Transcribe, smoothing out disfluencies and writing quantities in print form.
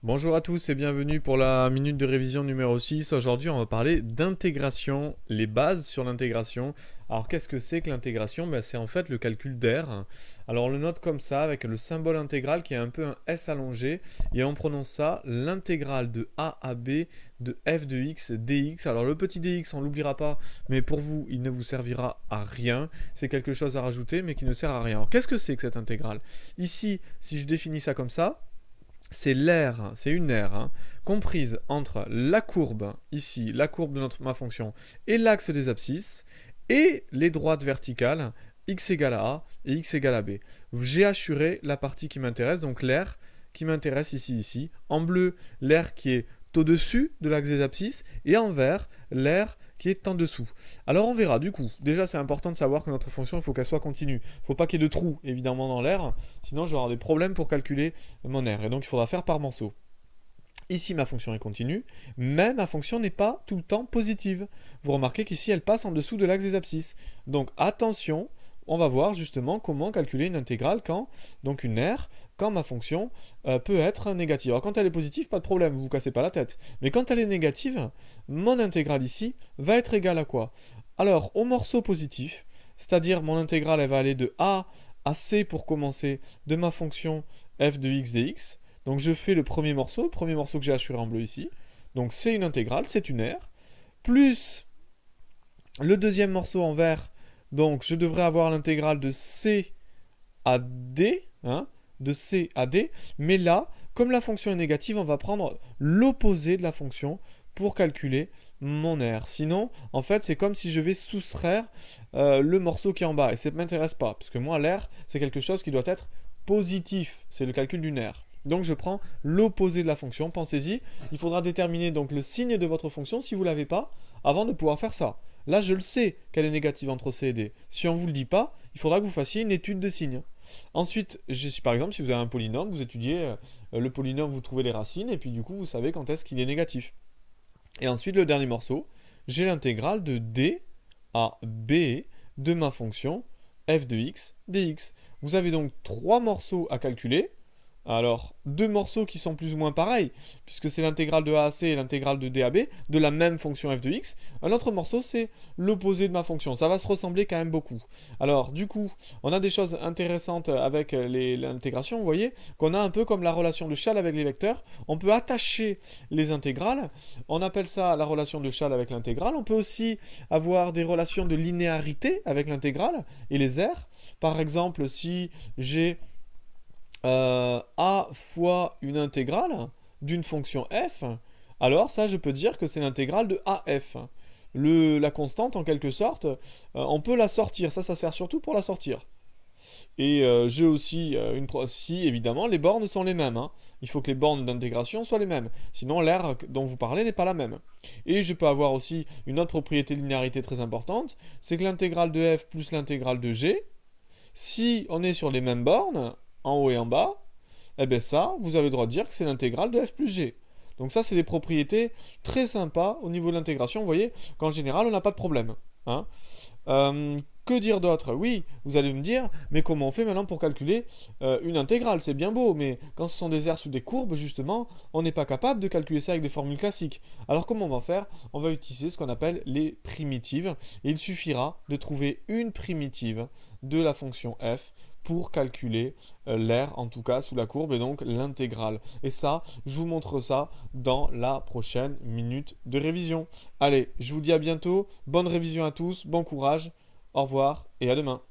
Bonjour à tous et bienvenue pour la minute de révision numéro 6. Aujourd'hui, on va parler d'intégration, les bases sur l'intégration. Alors, qu'est-ce que c'est que l'intégration? C'est en fait le calcul d'air. Alors, on le note comme ça, avec le symbole intégral qui est un peu un S allongé. Et on prononce ça l'intégrale de A à B de f de x dx. Alors, le petit dx, on ne l'oubliera pas, mais pour vous, il ne vous servira à rien. C'est quelque chose à rajouter, mais qui ne sert à rien. Alors, qu'est-ce que c'est que cette intégrale? Ici, si je définis ça comme ça, c'est l'aire, c'est une aire, comprise entre la courbe, ici, la courbe de ma fonction, et l'axe des abscisses, et les droites verticales, x égale à a et x égale à b. J'ai assuré la partie qui m'intéresse, donc l'aire qui m'intéresse ici. En bleu, l'aire qui est au-dessus de l'axe des abscisses, et en vert, l'aire qui est en dessous. Alors on verra, du coup, déjà c'est important de savoir que notre fonction, il faut qu'elle soit continue. Il ne faut pas qu'il y ait de trous, évidemment, dans l'aire, sinon je vais avoir des problèmes pour calculer mon aire, et donc il faudra faire par morceaux. Ici, ma fonction est continue, mais ma fonction n'est pas tout le temps positive. Vous remarquez qu'ici, elle passe en dessous de l'axe des abscisses. Donc attention, on va voir justement comment calculer une intégrale quand, donc une aire, quand ma fonction peut être négative. Alors quand elle est positive, pas de problème, vous ne vous cassez pas la tête. Mais quand elle est négative, mon intégrale ici va être égale à quoi? Alors, au morceau positif, c'est-à-dire mon intégrale, elle va aller de a à c pour commencer de ma fonction f de x dx. Donc je fais le premier morceau que j'ai assuré en bleu ici. Donc c'est une intégrale, c'est une aire. Plus le deuxième morceau en vert, donc je devrais avoir l'intégrale de c à d, de c à d. Mais là, comme la fonction est négative, on va prendre l'opposé de la fonction pour calculer mon aire. Sinon, en fait, c'est comme si je vais soustraire le morceau qui est en bas. Et ça ne m'intéresse pas, parce que moi, l'aire, c'est quelque chose qui doit être positif. C'est le calcul d'une aire. Donc je prends l'opposé de la fonction, pensez-y. Il faudra déterminer donc le signe de votre fonction, si vous ne l'avez pas, avant de pouvoir faire ça. Là, je le sais qu'elle est négative entre C et D. Si on ne vous le dit pas, il faudra que vous fassiez une étude de signes. Ensuite, par exemple, si vous avez un polynôme, vous étudiez le polynôme, vous trouvez les racines, et puis du coup, vous savez quand est-ce qu'il est négatif. Et ensuite, le dernier morceau, j'ai l'intégrale de D à B de ma fonction f de x dx. Vous avez donc trois morceaux à calculer. Alors, deux morceaux qui sont plus ou moins pareils, puisque c'est l'intégrale de a à c et l'intégrale de d à b, de la même fonction f de x. Un autre morceau, c'est l'opposé de ma fonction. Ça va se ressembler quand même beaucoup. Alors, du coup, on a des choses intéressantes avec l'intégration, vous voyez, qu'on a un peu comme la relation de Chasles avec les vecteurs. On peut attacher les intégrales. On appelle ça la relation de Chasles avec l'intégrale. On peut aussi avoir des relations de linéarité avec l'intégrale et les aires. Par exemple, si j'ai a fois une intégrale d'une fonction f, alors ça je peux dire que c'est l'intégrale de AF. La constante en quelque sorte, on peut la sortir, ça sert surtout pour la sortir. Et j'ai aussi si évidemment les bornes sont les mêmes. Il faut que les bornes d'intégration soient les mêmes. Sinon l'aire dont vous parlez n'est pas la même. Et je peux avoir aussi une autre propriété de linéarité très importante, c'est que l'intégrale de f plus l'intégrale de g, si on est sur les mêmes bornes, en haut et en bas, eh bien ça, vous avez le droit de dire que c'est l'intégrale de f plus g. Donc ça, c'est des propriétés très sympas au niveau de l'intégration. Vous voyez qu'en général, on n'a pas de problème. Que dire d'autre? Oui, vous allez me dire, mais comment on fait maintenant pour calculer une intégrale? C'est bien beau, mais quand ce sont des aires sous des courbes, justement, on n'est pas capable de calculer ça avec des formules classiques. Alors comment on va faire? On va utiliser ce qu'on appelle les primitives. Et il suffira de trouver une primitive de la fonction f pour calculer l'aire, en tout cas sous la courbe, et donc l'intégrale. Et ça, je vous montre ça dans la prochaine minute de révision. Allez, je vous dis à bientôt, bonne révision à tous, bon courage, au revoir et à demain.